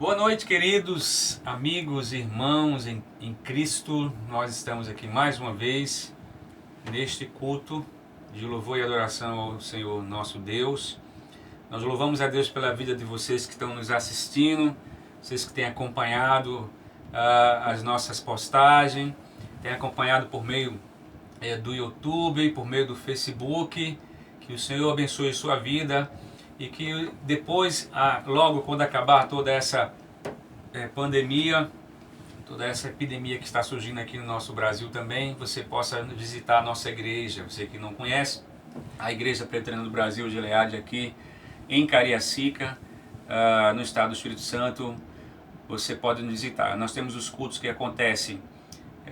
Boa noite, queridos amigos, irmãos em Cristo. Nós estamos aqui mais uma vez neste culto de louvor e adoração ao Senhor nosso Deus. Nós louvamos a Deus pela vida de vocês que estão nos assistindo, vocês que têm acompanhado as nossas postagens, têm acompanhado por meio do YouTube, por meio do Facebook. Que o Senhor abençoe sua vida e que depois, logo quando acabar toda essa pandemia, toda essa epidemia que está surgindo aqui no nosso Brasil também, você possa visitar a nossa igreja. Você que não conhece, a Igreja Presbiteriana do Brasil, Gileade, aqui em Cariacica, no estado do Espírito Santo, você pode nos visitar. Nós temos os cultos que acontecem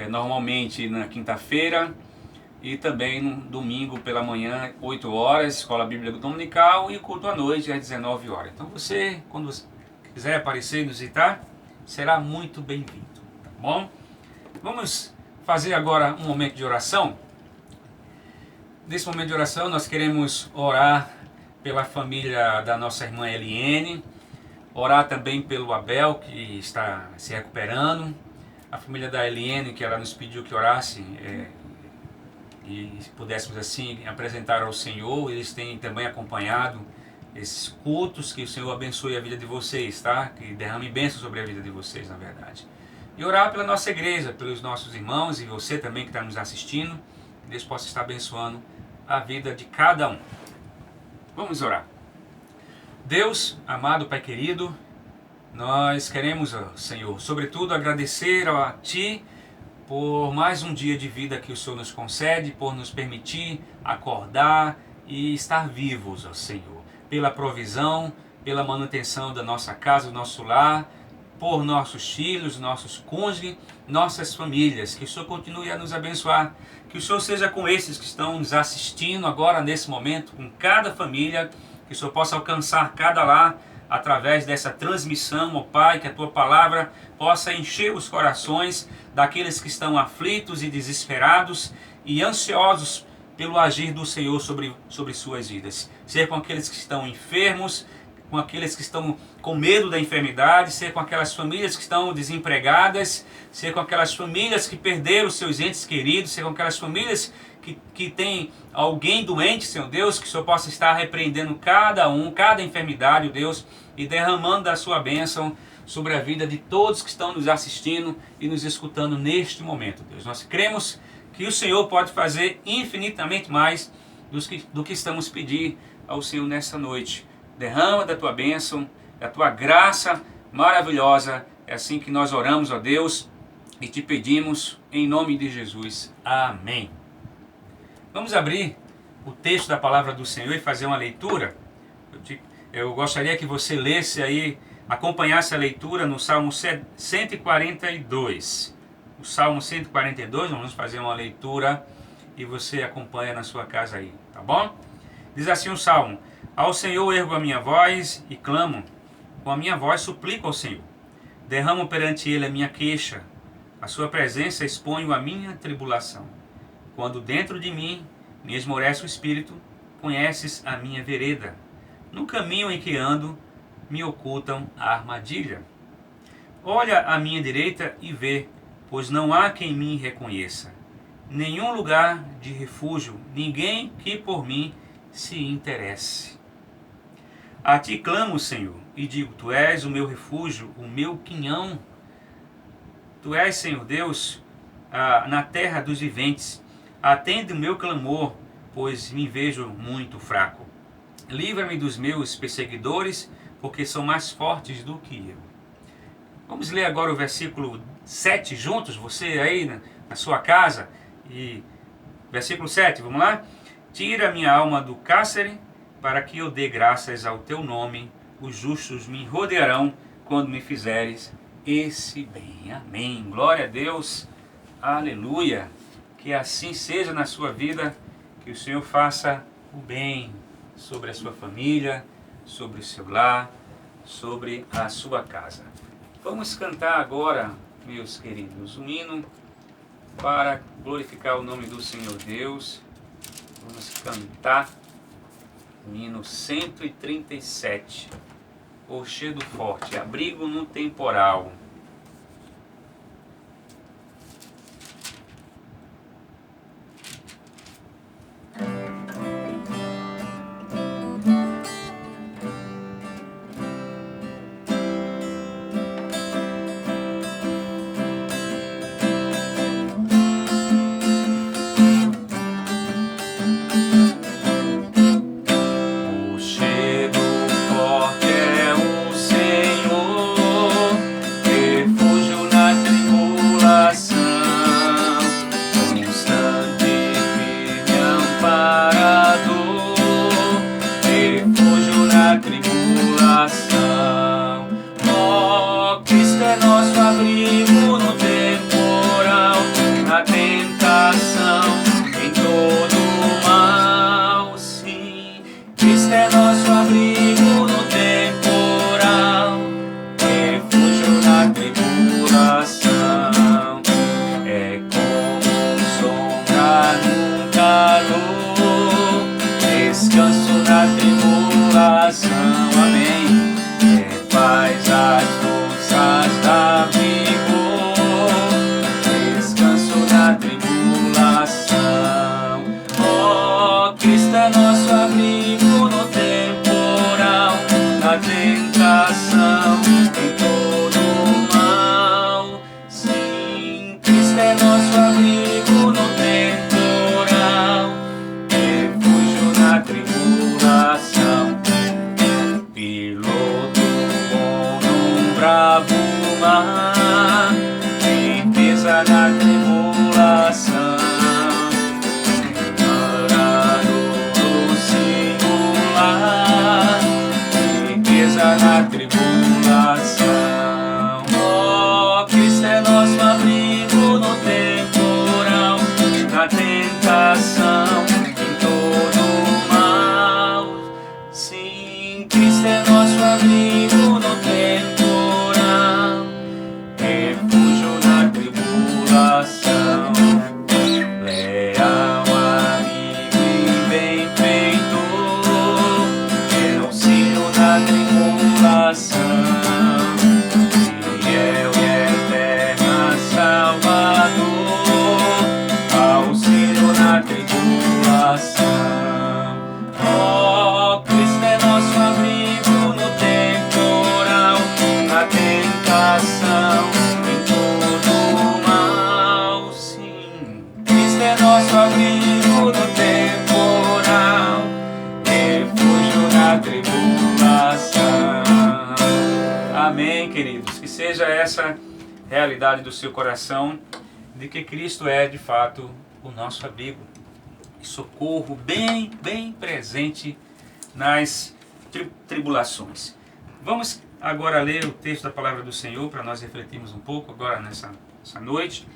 normalmente na quinta-feira e também no domingo pela manhã, 8 horas, Escola Bíblica Dominical, e culto à noite às 19 horas. Então você, quando você quiser aparecer e nos visitar, será muito bem-vindo, tá bom? Vamos fazer agora um momento de oração. Nesse momento de oração nós queremos orar pela família da nossa irmã Eliene, orar também pelo Abel, que está se recuperando, a família da Eliene, que ela nos pediu que orasse e pudéssemos assim apresentar ao Senhor. Eles têm também acompanhado esses cultos. Que o Senhor abençoe a vida de vocês, tá? Que derrame bênção sobre a vida de vocês, na verdade. E orar pela nossa igreja, pelos nossos irmãos e você também que está nos assistindo. Que Deus possa estar abençoando a vida de cada um. Vamos orar. Deus, amado Pai querido, nós queremos, Senhor, sobretudo agradecer a Ti por mais um dia de vida que o Senhor nos concede, por nos permitir acordar e estar vivos, ó Senhor, pela provisão, pela manutenção da nossa casa, do nosso lar, por nossos filhos, nossos cônjuges, nossas famílias. Que o Senhor continue a nos abençoar, que o Senhor seja com esses que estão nos assistindo agora nesse momento, com cada família, que o Senhor possa alcançar cada lar através dessa transmissão, ó Pai, que a Tua palavra possa encher os corações daqueles que estão aflitos e desesperados e ansiosos pelo agir do Senhor sobre suas vidas. Ser com aqueles que estão enfermos, com aqueles que estão com medo da enfermidade, ser com aquelas famílias que estão desempregadas, ser com aquelas famílias que perderam seus entes queridos, ser com aquelas famílias que tem alguém doente, Senhor Deus, que o Senhor possa estar repreendendo cada enfermidade, Deus, e derramando a sua bênção sobre a vida de todos que estão nos assistindo e nos escutando neste momento, Deus. Nós cremos que o Senhor pode fazer infinitamente mais do que estamos pedindo ao Senhor nessa noite. Derrama da tua bênção, da tua graça maravilhosa. É assim que nós oramos, ó Deus, e te pedimos em nome de Jesus. Amém. Vamos abrir o texto da palavra do Senhor e fazer uma leitura. Eu gostaria que você lesse aí, acompanhasse a leitura no Salmo 142. O Salmo 142, vamos fazer uma leitura e você acompanha na sua casa aí, tá bom? Diz assim o Salmo: Ao Senhor ergo a minha voz e clamo, com a minha voz suplico ao Senhor. Derramo perante Ele a minha queixa, a sua presença exponho a minha tribulação. Quando dentro de mim me esmorece o espírito, conheces a minha vereda. No caminho em que ando, me ocultam a armadilha. Olha à minha direita e vê, pois não há quem me reconheça. Nenhum lugar de refúgio, ninguém que por mim se interesse. A ti clamo, Senhor, e digo, tu és o meu refúgio, o meu quinhão. Tu és, Senhor Deus, na terra dos viventes. Atende o meu clamor, pois me vejo muito fraco. Livra-me dos meus perseguidores, porque são mais fortes do que eu. Vamos ler agora o versículo 7 juntos, você aí na sua casa. E versículo 7, vamos lá? Tira minha alma do cárcere, para que eu dê graças ao teu nome. Os justos me rodearão quando me fizeres esse bem. Amém. Glória a Deus. Aleluia. Que assim seja na sua vida, que o Senhor faça o bem sobre a sua família, sobre o seu lar, sobre a sua casa. Vamos cantar agora, meus queridos, um hino para glorificar o nome do Senhor Deus. Vamos cantar o hino 137. rochedo forte, abrigo no temporal. Amém, queridos. Que seja essa realidade do seu coração, de que Cristo é de fato o nosso abrigo e socorro bem presente nas tribulações. Vamos agora ler o texto da palavra do Senhor para nós refletirmos um pouco agora nessa noite,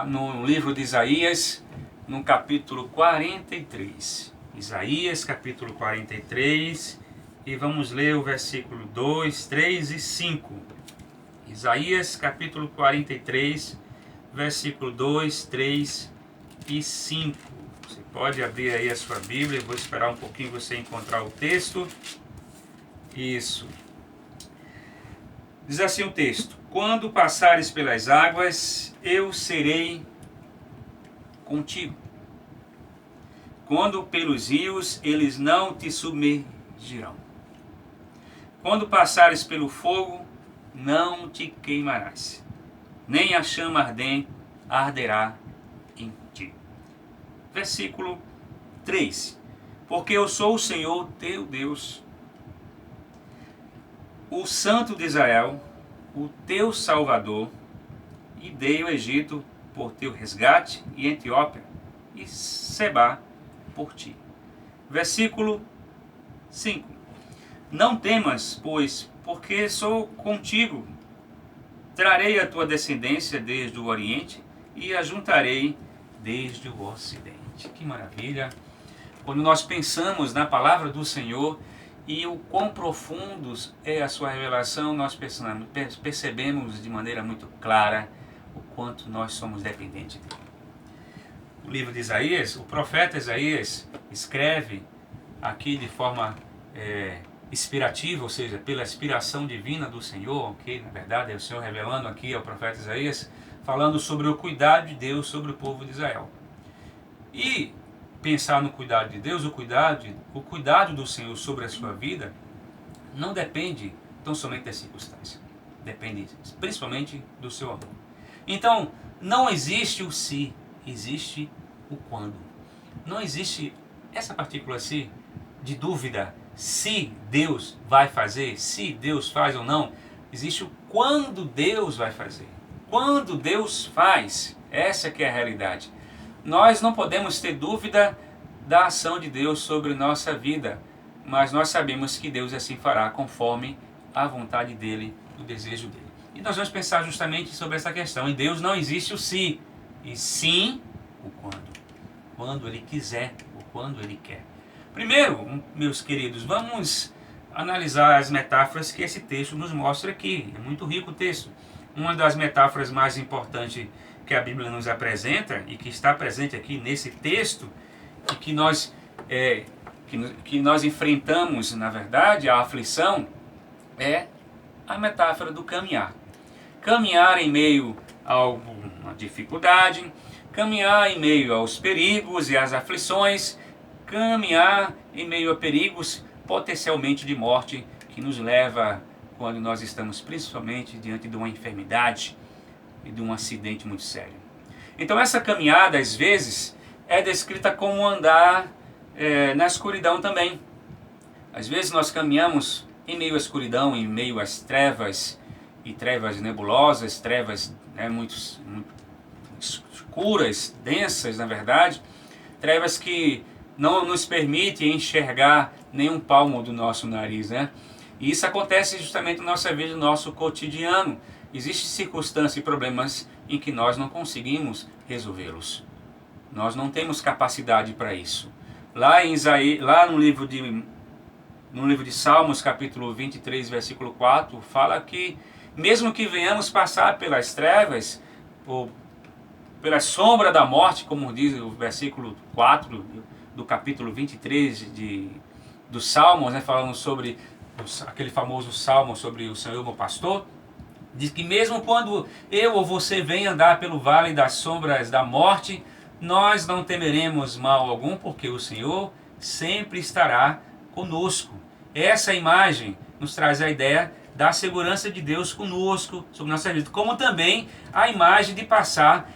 no livro de Isaías, no capítulo 43. Isaías, capítulo 43, e vamos ler o versículo 2, 3 e 5. Isaías, capítulo 43, versículo 2, 3 e 5. Você pode abrir aí a sua Bíblia, eu vou esperar um pouquinho você encontrar o texto. Isso. Diz assim o texto: quando passares pelas águas, eu serei contigo. Quando pelos rios, eles não te submergirão. Quando passares pelo fogo, não te queimarás, nem a chama ardente arderá em ti. Versículo 3. Porque eu sou o Senhor teu Deus, o Santo de Israel, o teu Salvador, e dei o Egito por teu resgate, e Etiópia e Sebá por ti. Versículo 5. Não temas, pois, porque sou contigo. Trarei a tua descendência desde o Oriente e a juntarei desde o Ocidente. Que maravilha! Quando nós pensamos na palavra do Senhor e o quão profundos é a sua revelação, nós percebemos de maneira muito clara o quanto nós somos dependentes dele. O livro de Isaías, o profeta Isaías escreve aqui de forma inspirativa, ou seja, pela inspiração divina do Senhor, ok? Na verdade é o Senhor revelando aqui ao profeta Isaías, falando sobre o cuidado de Deus sobre o povo de Israel. E pensar no cuidado de Deus, o cuidado do Senhor sobre a sua vida, não depende tão somente da circunstância. Depende principalmente do seu amor. Então, não existe o se, existe o quando. Não existe essa partícula se de dúvida se Deus vai fazer, se Deus faz ou não. Existe o quando Deus vai fazer. Quando Deus faz, essa que é a realidade. Nós não podemos ter dúvida da ação de Deus sobre nossa vida, mas nós sabemos que Deus assim fará conforme a vontade dele, o desejo dele. E nós vamos pensar justamente sobre essa questão. Em Deus não existe o se, e sim o quando. Quando ele quiser, ou quando ele quer. Primeiro, meus queridos, vamos analisar as metáforas que esse texto nos mostra aqui. É muito rico o texto. Uma das metáforas mais importantes que a Bíblia nos apresenta e que está presente aqui nesse texto e que nós enfrentamos, na verdade, a aflição, é a metáfora do caminhar. Caminhar em meio a uma dificuldade, caminhar em meio aos perigos e às aflições, caminhar em meio a perigos potencialmente de morte que nos leva quando nós estamos principalmente diante de uma enfermidade e de um acidente muito sério. Então essa caminhada às vezes é descrita como andar na escuridão também. Às vezes nós caminhamos em meio à escuridão, em meio às trevas, e trevas nebulosas, trevas muito escuras, densas na verdade, trevas que não nos permitem enxergar nenhum palmo do nosso nariz, né? E isso acontece justamente na nossa vida, no nosso cotidiano. Existem circunstâncias e problemas em que nós não conseguimos resolvê-los. Nós não temos capacidade para isso. Lá no livro de Salmos, capítulo 23, versículo 4, fala que mesmo que venhamos passar pelas trevas, ou pela sombra da morte, como diz o versículo 4 do capítulo 23 dos Salmos, né, falando sobre aquele famoso salmo sobre o Senhor meu pastor, diz que mesmo quando eu ou você venha andar pelo vale das sombras da morte, nós não temeremos mal algum, porque o Senhor sempre estará conosco. Essa imagem nos traz a ideia da segurança de Deus conosco sobre nossa vida, como também a imagem de passar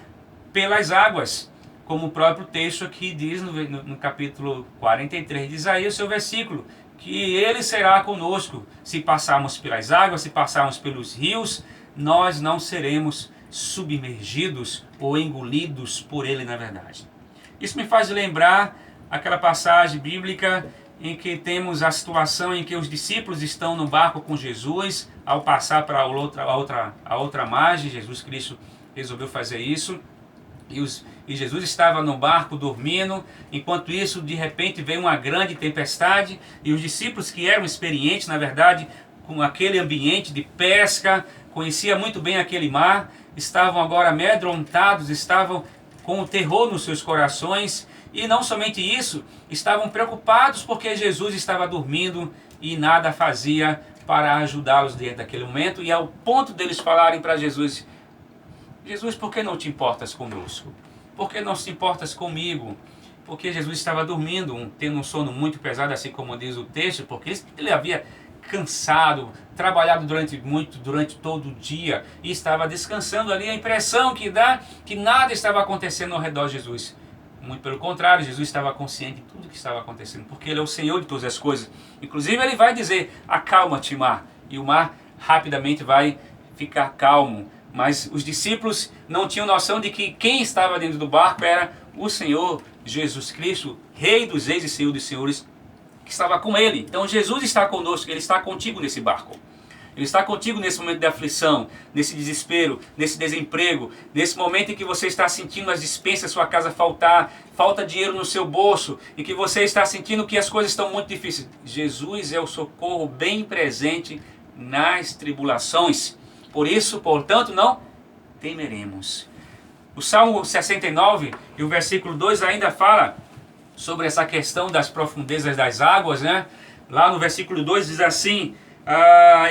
pelas águas, como o próprio texto aqui diz no capítulo 43 de Isaías, seu versículo, que ele será conosco. Se passarmos pelas águas, se passarmos pelos rios, nós não seremos submergidos ou engolidos por ele, na verdade. Isso me faz lembrar aquela passagem bíblica em que temos a situação em que os discípulos estão no barco com Jesus, ao passar para a outra margem. Jesus Cristo resolveu fazer isso, e Jesus estava no barco dormindo. Enquanto isso, de repente veio uma grande tempestade, e os discípulos, que eram experientes, na verdade, com aquele ambiente de pesca, conhecia muito bem aquele mar, estavam agora amedrontados, estavam com o terror nos seus corações, e não somente isso, estavam preocupados porque Jesus estava dormindo e nada fazia para ajudá-los dentro daquele momento, e ao ponto deles falarem para Jesus: Jesus, por que não te importas conosco? Por que não te importas comigo? Porque Jesus estava dormindo, tendo um sono muito pesado, assim como diz o texto, porque ele havia cansado, trabalhado durante todo o dia e estava descansando ali. A impressão que dá que nada estava acontecendo ao redor de Jesus. Muito pelo contrário, Jesus estava consciente de tudo que estava acontecendo, porque ele é o Senhor de todas as coisas. Inclusive ele vai dizer: acalma-te, mar, e o mar rapidamente vai ficar calmo. Mas os discípulos não tinham noção de que quem estava dentro do barco era o Senhor Jesus Cristo, Rei dos Reis e Senhor dos Senhores, que estava com ele. Então Jesus está conosco, ele está contigo nesse barco. Ele está contigo nesse momento de aflição, nesse desespero, nesse desemprego, nesse momento em que você está sentindo as despensas, sua casa faltar, falta dinheiro no seu bolso, e que você está sentindo que as coisas estão muito difíceis. Jesus é o socorro bem presente nas tribulações. Por isso, portanto, não temeremos. O Salmo 69 e o versículo 2 ainda fala sobre essa questão das profundezas das águas, né? Lá no versículo 2 diz assim: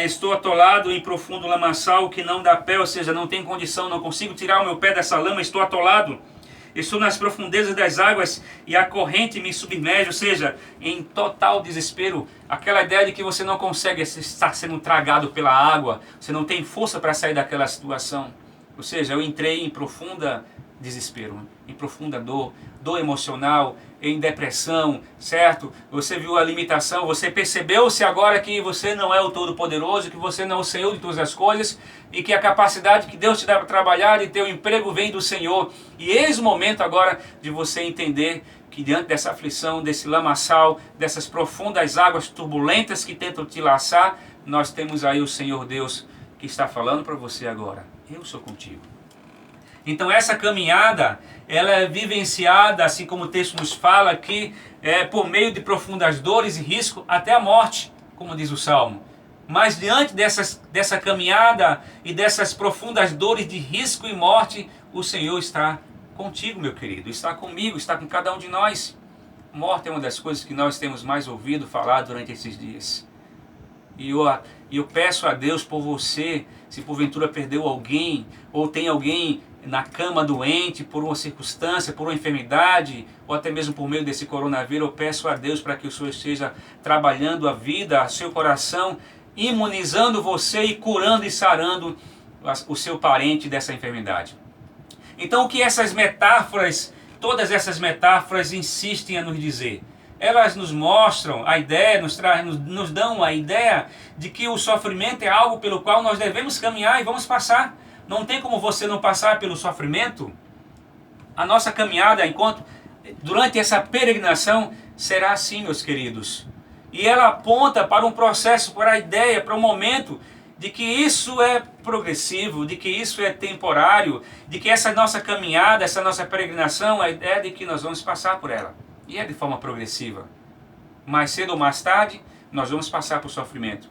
estou atolado em profundo lamaçal que não dá pé, ou seja, não tem condição, não consigo tirar o meu pé dessa lama, estou atolado. Estou nas profundezas das águas e a corrente me submerge, ou seja, em total desespero. Aquela ideia de que você não consegue estar sendo tragado pela água, você não tem força para sair daquela situação. Ou seja, eu entrei em profunda desespero, em profunda dor, dor emocional, em depressão, certo? Você viu a limitação, você percebeu-se agora que você não é o Todo-Poderoso, que você não é o Senhor de todas as coisas e que a capacidade que Deus te dá para trabalhar e ter um emprego vem do Senhor. E eis o momento agora de você entender que diante dessa aflição, desse lamaçal, dessas profundas águas turbulentas que tentam te laçar, nós temos aí o Senhor Deus que está falando para você agora: eu sou contigo. Então essa caminhada, ela é vivenciada, assim como o texto nos fala aqui, por meio de profundas dores e risco até a morte, como diz o Salmo. Mas diante dessa caminhada e dessas profundas dores de risco e morte, o Senhor está contigo, meu querido, está comigo, está com cada um de nós. Morte é uma das coisas que nós temos mais ouvido falar durante esses dias. E eu peço a Deus por você, se porventura perdeu alguém, ou tem alguém na cama doente por uma circunstância, por uma enfermidade, ou até mesmo por meio desse coronavírus, eu peço a Deus para que o Senhor esteja trabalhando a vida, seu coração, imunizando você e curando e sarando o seu parente dessa enfermidade. Então o que essas metáforas, todas essas metáforas insistem a nos dizer? Elas nos mostram a ideia, nos dão a ideia de que o sofrimento é algo pelo qual nós devemos caminhar e vamos passar. Não tem como você não passar pelo sofrimento. A nossa caminhada durante essa peregrinação será assim, meus queridos. E ela aponta para um processo, para a ideia, para um momento de que isso é progressivo, de que isso é temporário, de que essa nossa caminhada, essa nossa peregrinação, a ideia de que nós vamos passar por ela. E é de forma progressiva. Mais cedo ou mais tarde, nós vamos passar por sofrimento.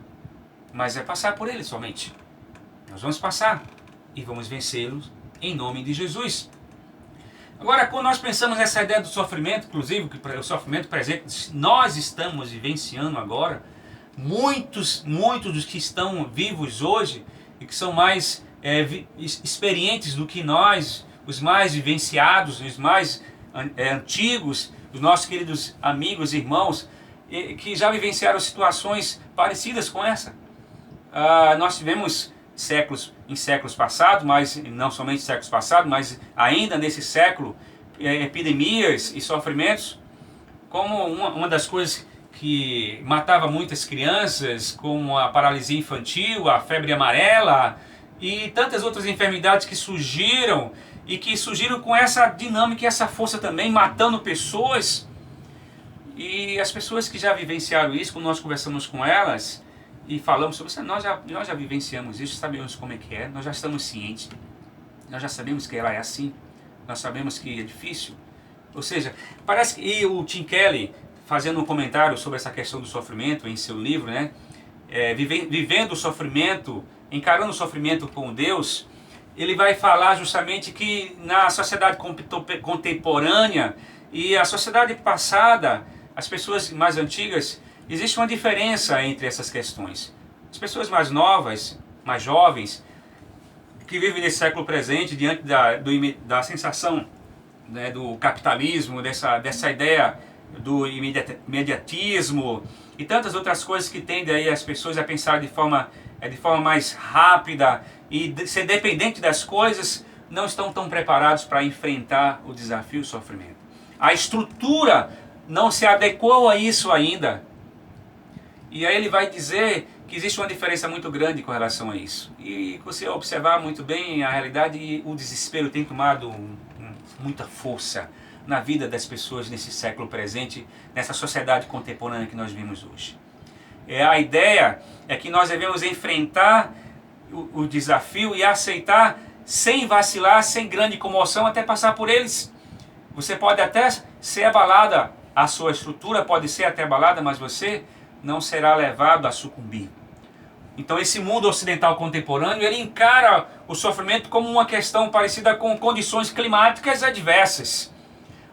Mas é passar por ele somente. Nós vamos passar e vamos vencê-los em nome de Jesus. Agora, quando nós pensamos nessa ideia do sofrimento, inclusive o sofrimento presente, nós estamos vivenciando agora, muitos dos que estão vivos hoje e que são mais experientes do que nós, os mais vivenciados, os mais antigos, os nossos queridos amigos, irmãos, que já vivenciaram situações parecidas com essa. Nós tivemos em séculos passados, mas não somente séculos passados, mas ainda nesse século, epidemias e sofrimentos, como uma das coisas que matava muitas crianças, como a paralisia infantil, a febre amarela e tantas outras enfermidades que surgiram e que surgiram com essa dinâmica e essa força também, matando pessoas. E as pessoas que já vivenciaram isso, quando nós conversamos com elas e falamos sobre isso, nós já vivenciamos isso, sabemos como é que é, nós já estamos cientes, nós já sabemos que ela é assim, nós sabemos que é difícil. Ou seja, parece que e o Tim Keller, fazendo um comentário sobre essa questão do sofrimento em seu livro, né, vivendo o sofrimento, encarando o sofrimento com Deus, ele vai falar justamente que na sociedade contemporânea e a sociedade passada, as pessoas mais antigas, existe uma diferença entre essas questões. As pessoas mais novas, mais jovens, que vivem nesse século presente, diante da sensação, né, do capitalismo, dessa ideia do imediatismo e tantas outras coisas que tendem aí as pessoas a pensar de forma mais rápida e ser dependente das coisas, não estão tão preparados para enfrentar o desafio e o sofrimento. A estrutura não se adequou a isso ainda. E aí ele vai dizer que existe uma diferença muito grande com relação a isso. E você observar muito bem a realidade, o desespero tem tomado muita força na vida das pessoas nesse século presente, nessa sociedade contemporânea que nós vivemos hoje. A ideia é que nós devemos enfrentar o desafio e aceitar sem vacilar, sem grande comoção, até passar por eles. Você pode até ser abalada, a sua estrutura pode ser até abalada, mas você não será levado a sucumbir. Então esse mundo ocidental contemporâneo, ele encara o sofrimento como uma questão parecida com condições climáticas adversas.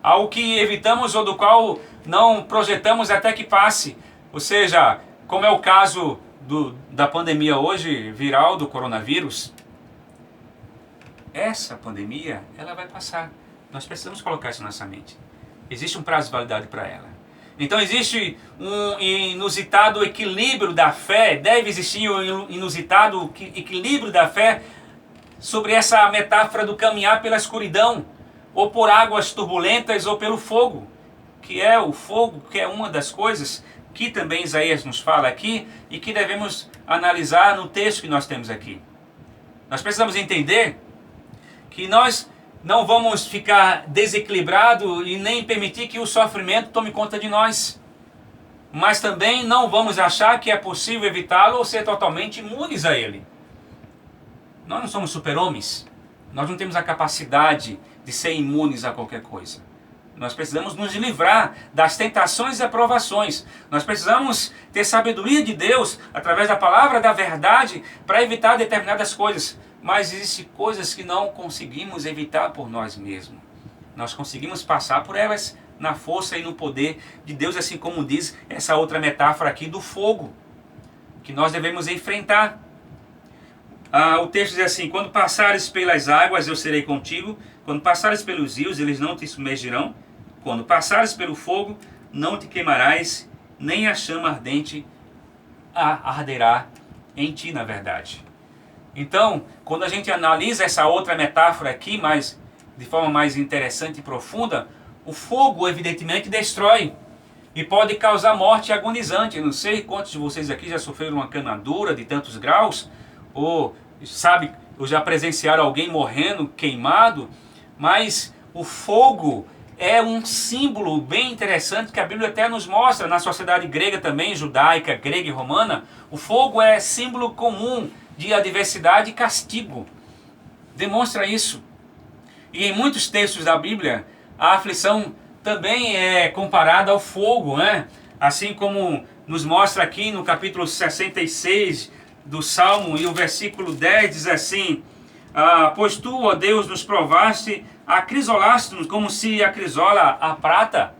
Algo que evitamos ou do qual não projetamos até que passe. Ou seja, como é o caso da pandemia hoje, viral do coronavírus, essa pandemia, ela vai passar. Nós precisamos colocar isso na nossa mente. Existe um prazo de validade para ela. Então existe um inusitado equilíbrio da fé, deve existir um inusitado equilíbrio da fé sobre essa metáfora do caminhar pela escuridão, ou por águas turbulentas, ou pelo fogo, que é o fogo, que é uma das coisas que também Isaías nos fala aqui, e que devemos analisar no texto que nós temos aqui. Nós precisamos entender que nós não vamos ficar desequilibrados e nem permitir que o sofrimento tome conta de nós. Mas também não vamos achar que é possível evitá-lo ou ser totalmente imunes a ele. Nós não somos super-homens. Nós não temos a capacidade de ser imunes a qualquer coisa. Nós precisamos nos livrar das tentações e aprovações. Nós precisamos ter sabedoria de Deus através da palavra da verdade para evitar determinadas coisas. Mas existem coisas que não conseguimos evitar por nós mesmos. Nós conseguimos passar por elas na força e no poder de Deus, assim como diz essa outra metáfora aqui do fogo, que nós devemos enfrentar. O texto diz assim: quando passares pelas águas, eu serei contigo. Quando passares pelos rios, eles não te submergirão. Quando passares pelo fogo, não te queimarás, nem a chama ardente arderá em ti, na verdade. Então, quando a gente analisa essa outra metáfora aqui, mas de forma mais interessante e profunda, o fogo evidentemente destrói e pode causar morte agonizante. Eu não sei quantos de vocês aqui já sofreram uma queimadura de tantos graus, ou já presenciaram alguém morrendo, queimado, mas o fogo é um símbolo bem interessante que a Bíblia até nos mostra na sociedade grega também, judaica, grega e romana. O fogo é símbolo comum de adversidade e castigo. Demonstra isso. E em muitos textos da Bíblia, a aflição também é comparada ao fogo, né? Assim como nos mostra aqui no capítulo 66 do Salmo, e o versículo 10 diz assim: pois tu, ó Deus, nos provaste, acrisolaste-nos como se acrisola a prata.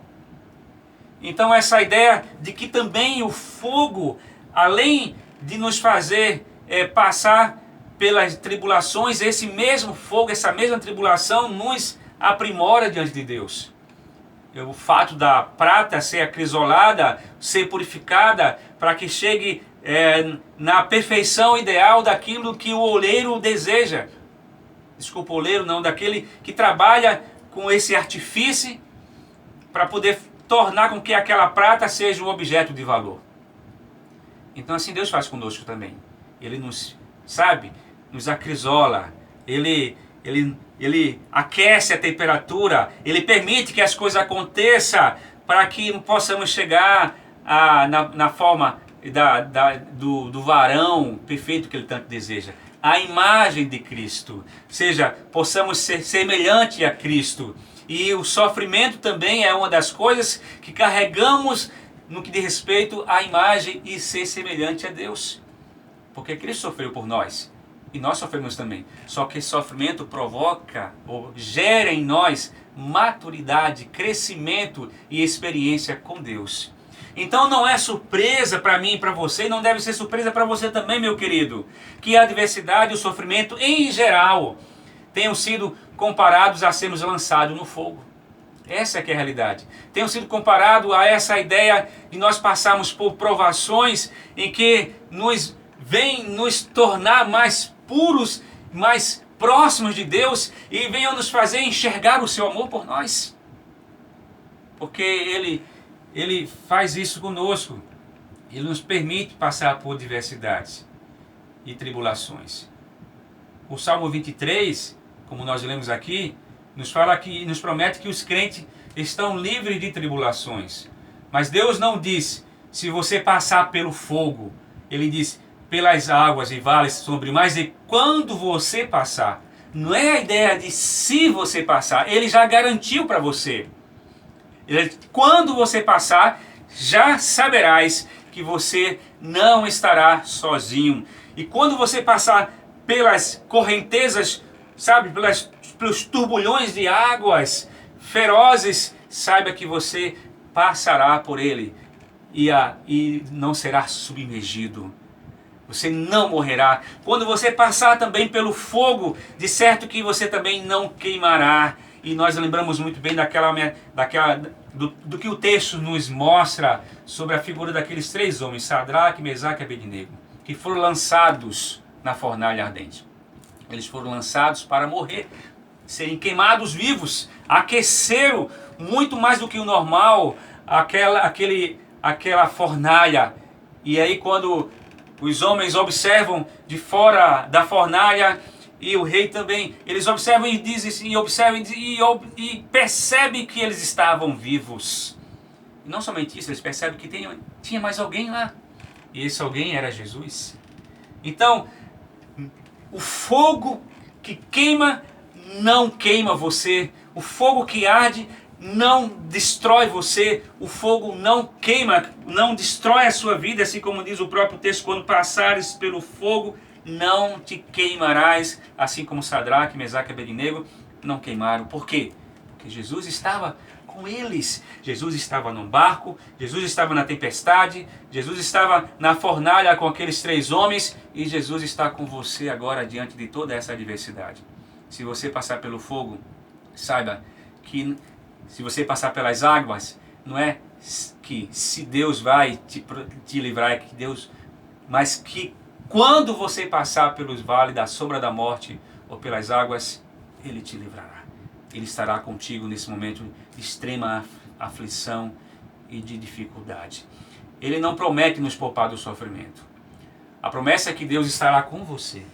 Então essa ideia de que também o fogo, além de nos fazer passar pelas tribulações, esse mesmo fogo, essa mesma tribulação nos aprimora diante de Deus. O fato da prata ser acrisolada, ser purificada, para que chegue na perfeição ideal daquilo que o oleiro deseja. Desculpa, o oleiro não, daquele que trabalha com esse artifício para poder tornar com que aquela prata seja um objeto de valor. Então assim Deus faz conosco também. Ele nos acrisola, ele aquece a temperatura, ele permite que as coisas aconteçam para que possamos chegar na forma do varão perfeito que ele tanto deseja. A imagem de Cristo, seja, possamos ser semelhante a Cristo. E o sofrimento também é uma das coisas que carregamos no que diz respeito à imagem e ser semelhante a Deus. Porque Cristo sofreu por nós e nós sofremos também. Só que esse sofrimento provoca ou gera em nós maturidade, crescimento e experiência com Deus. Então não é surpresa para mim e para você, e não deve ser surpresa para você também, meu querido, que a adversidade e o sofrimento em geral tenham sido comparados a sermos lançados no fogo. Essa é que é a realidade. Tenham sido comparados a essa ideia de nós passarmos por provações em que vem nos tornar mais puros, mais próximos de Deus e venham nos fazer enxergar o seu amor por nós. Porque Ele faz isso conosco. Ele nos permite passar por diversidades e tribulações. O Salmo 23, como nós lemos aqui, nos promete que os crentes estão livres de tribulações. Mas Deus não diz se você passar pelo fogo. Ele diz pelas águas e vales sombrio, mas e quando você passar. Não é a ideia de se você passar. Ele já garantiu para você. Quando você passar, já saberás que você não estará sozinho. E quando você passar pelas correntezas, pelos turbulhões de águas ferozes, saiba que você passará por ele. e não será submergido. Você não morrerá. Quando você passar também pelo fogo, de certo que você também não queimará. E nós lembramos muito bem do que o texto nos mostra sobre a figura daqueles três homens, Sadraque, Mesaque e Abednego, que foram lançados na fornalha ardente. Eles foram lançados para morrer, serem queimados vivos. Aqueceram muito mais do que o normal aquela fornalha. E aí quando os homens observam de fora da fornalha, e o rei também, eles observam e dizem, e percebem que eles estavam vivos. E não somente isso, eles percebem que tinha mais alguém lá. E esse alguém era Jesus. Então, o fogo que queima não queima você. O fogo que arde não destrói você, o fogo não queima, não destrói a sua vida, assim como diz o próprio texto, quando passares pelo fogo, não te queimarás, assim como Sadraque, Mesaque e Abednego não queimaram. Por quê? Porque Jesus estava com eles. Jesus estava num barco, Jesus estava na tempestade, Jesus estava na fornalha com aqueles três homens, e Jesus está com você agora diante de toda essa adversidade. Se você passar pelo fogo, saiba que se você passar pelas águas, não é que se Deus vai te livrar, que Deus, mas que quando você passar pelos vales da sombra da morte ou pelas águas, Ele te livrará. Ele estará contigo nesse momento de extrema aflição e de dificuldade. Ele não promete nos poupar do sofrimento. A promessa é que Deus estará com você,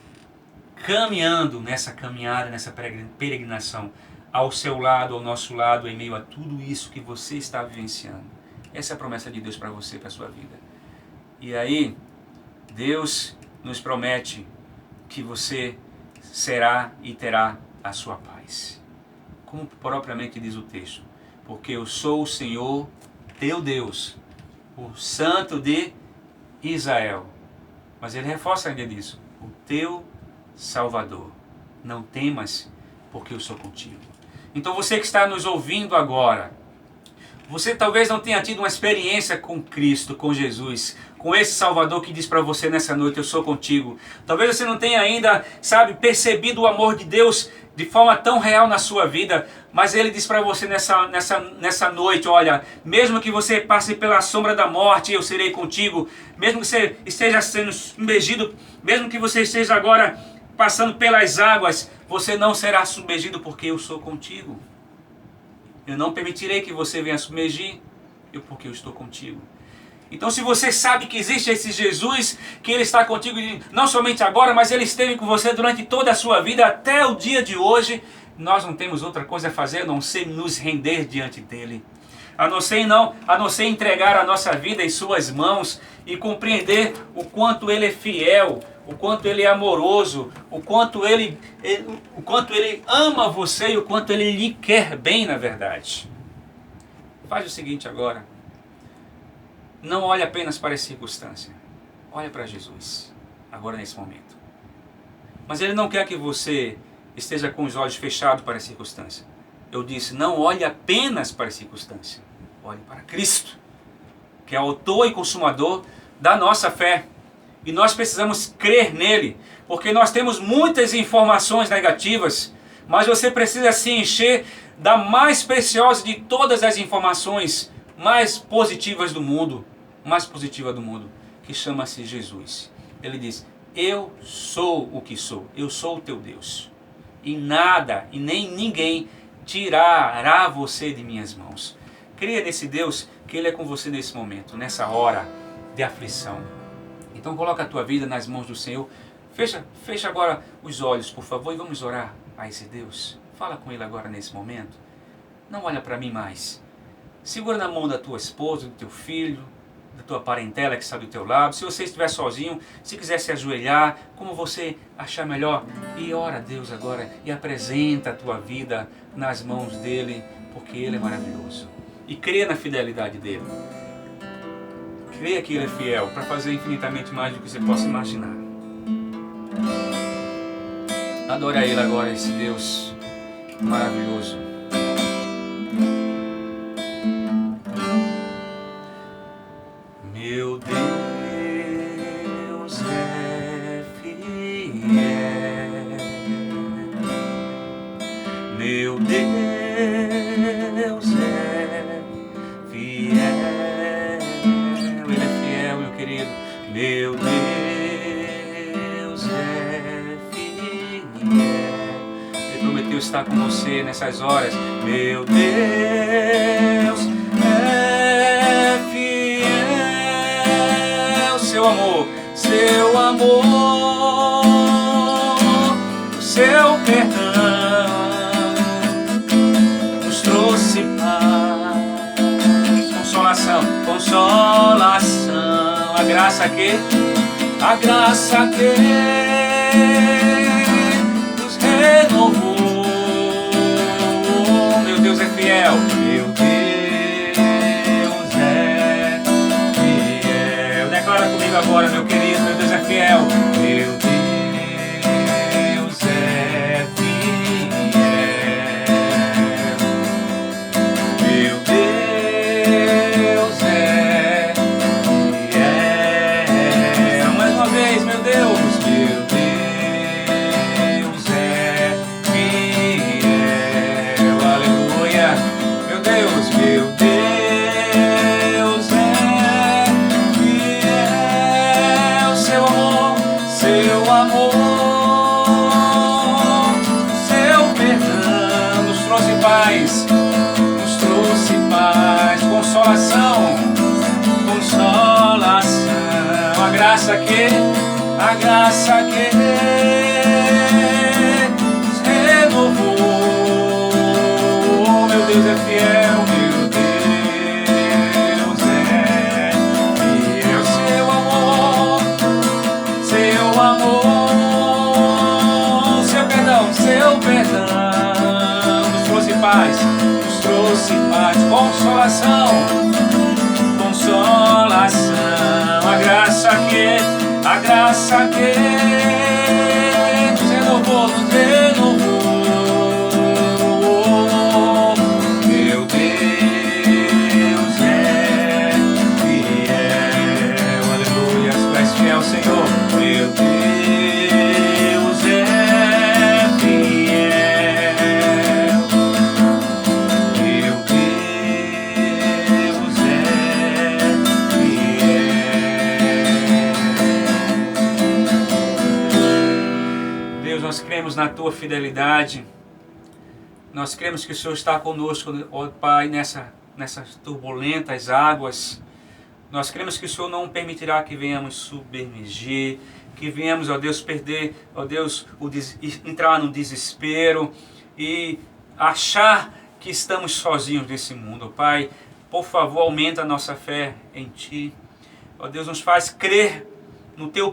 caminhando nessa caminhada, nessa peregrinação, ao seu lado, ao nosso lado, em meio a tudo isso que você está vivenciando. Essa é a promessa de Deus para você, para a sua vida. E aí, Deus nos promete que você será e terá a sua paz. Como propriamente diz o texto. Porque eu sou o Senhor, teu Deus, o Santo de Israel. Mas ele reforça ainda disso. O teu Salvador. Não temas, porque eu sou contigo. Então você que está nos ouvindo agora, você talvez não tenha tido uma experiência com Cristo, com Jesus, com esse Salvador que diz para você nessa noite, eu sou contigo. Talvez você não tenha ainda, percebido o amor de Deus de forma tão real na sua vida, mas Ele diz para você nessa noite, olha, mesmo que você passe pela sombra da morte, eu serei contigo. Mesmo que você esteja sendo submergido, mesmo que você esteja agora passando pelas águas, você não será submergido porque eu sou contigo. Eu não permitirei que você venha submergir, porque eu estou contigo. Então se você sabe que existe esse Jesus, que Ele está contigo, não somente agora, mas Ele esteve com você durante toda a sua vida, até o dia de hoje, nós não temos outra coisa a fazer, a não ser nos render diante dEle. A não ser entregar a nossa vida em suas mãos e compreender o quanto Ele é fiel, o quanto Ele é amoroso, o quanto Ele ama você e o quanto Ele lhe quer bem, na verdade. Faz o seguinte agora. Não olhe apenas para a circunstância. Olha para Jesus, agora nesse momento. Mas Ele não quer que você esteja com os olhos fechados para a circunstância. Eu disse, não olhe apenas para a circunstância. Olhe para Cristo, que é autor e consumador da nossa fé. E nós precisamos crer nele, porque nós temos muitas informações negativas, mas você precisa se encher da mais preciosa de todas as informações mais positivas do mundo, que chama-se Jesus. Ele diz, eu sou o que sou, eu sou o teu Deus. E nada, e nem ninguém tirará você de minhas mãos. Creia nesse Deus, que Ele é com você nesse momento, nessa hora de aflição. Então coloca a tua vida nas mãos do Senhor. Fecha agora os olhos, por favor, e vamos orar a esse Deus. Fala com Ele agora nesse momento. Não olha para mim mais. Segura na mão da tua esposa, do teu filho, da tua parentela que está do teu lado. Se você estiver sozinho, se quiser se ajoelhar, como você achar melhor, e ora a Deus agora e apresenta a tua vida nas mãos dEle, porque Ele é maravilhoso. E crê na fidelidade dEle. Creia que Ele é fiel para fazer infinitamente mais do que você possa imaginar. Adore a Ele agora, esse Deus maravilhoso. Meu Deus é fiel. Ele é fiel, meu querido. Meu Deus é fiel. Ele prometeu estar com você nessas horas. Meu Deus é fiel. Seu amor, o seu perdão nos trouxe paz, consolação. A graça que nos renovou. Meu Deus é fiel. Meu Deus é fiel. Declara comigo agora, meu querido. Meu Deus é fiel. Meu Deus é fiel. Meu Deus é fiel. Mais uma vez, meu Deus. Meu Deus é fiel. Aleluia. Meu Deus é fiel. Seu amor, seu perdão nos trouxe paz, consolação. A graça que nos renovou. Meu Deus é fiel, meu Deus é fiel. Seu amor, seu perdão nos trouxe paz, consolação. A graça que nos renovou. Meu Deus é fiel. Aleluia, tu és fiel, Senhor. Meu Deus é fiel. Meu Deus é fiel. Deus, nós cremos na tua fidelidade. Nós cremos que o Senhor está conosco, ó Pai, nessas turbulentas águas. Nós cremos que o Senhor não permitirá que venhamos submergir, que venhamos, ó Deus, perder, ó Deus, entrar no desespero e achar que estamos sozinhos nesse mundo. Ó Pai, por favor, aumenta a nossa fé em Ti. Ó Deus, nos faz crer no Teu